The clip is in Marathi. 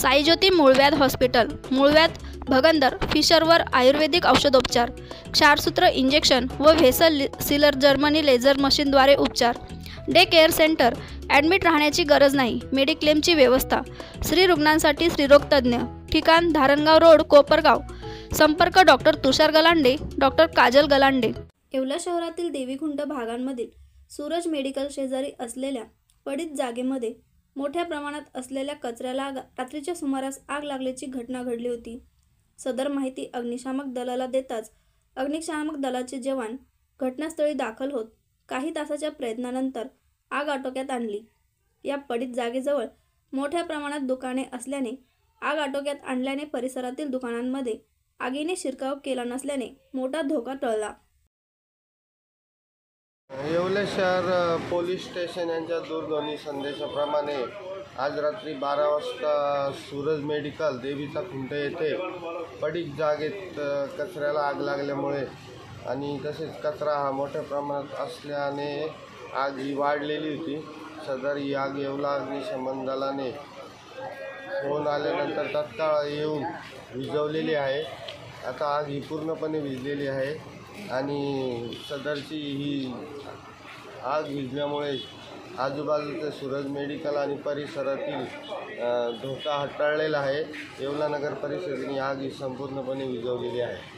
साईज्योती मूळव्याध हॉस्पिटल, मूळव्याध, भगंदर, फिशरवर आयुर्वेदिक औषधोपचार, क्षारसूत्र इंजेक्शन व व्हेसल सीलर जर्मनी लेझर मशीनद्वारे उपचार, डे केअर सेंटर, ॲडमिट राहण्याची गरज नाही, मेडिक्लेमची व्यवस्था, स्त्री रुग्णांसाठी स्त्रीरोग तज्ज्ञ, ठिकाण धारणगाव रोड, कोपरगाव, संपर्क डॉक्टर तुषार गलांडे, डॉक्टर काजल गलांडे। येवला शहरातील देवीखुंट भागांमधील सूरज मेडिकल शेजारी असलेल्या पडीत जागेमध्ये मोठ्या प्रमाणात असलेल्या कचऱ्याला रात्रीच्या सुमारास आग लागल्याची घटना घडली होती। सदर माहिती अग्निशामक दलाला देताच अग्निशामक दलाचे जवान घटनास्थळी दाखल होत काही तासाच्या प्रयत्नानंतर आग आटोक्यात आणली। या पडीत जागेजवळ मोठ्या प्रमाणात दुकाने असल्याने आग आटोक्यात आणल्याने परिसरातील दुकानांमध्ये आगीने शिरकाव केला नसल्याने मोठा धोका टळला। येवले शहर पोलीस स्टेशन यांच्या दूरध्वनी संदेशाप्रमाणे आज रात्री 12 वाजता सूरज मेडिकल देवीचा खुंट येथे पडीक जागेत कचऱ्याला आग लागल्यामुळे आणि तसेच कचरा हा मोठ्या प्रमाणात असल्याने आग ही वाढलेली होती। सदर ही आग येवला अग्निशमन दलाने फोन आल्यानंतर तत्काळ येऊन विझवलेली आहे। आता आग ही पूर्णपणे विझलेली आहे आणि सदरची ही आग विझल्यामुळे आजूबाजूचे सूरज मेडिकल आणि परिसरातील धोका टळलेला आहे। येवला नगर परिषदेने आग ही संपूर्णपणे विझवलेली आहे।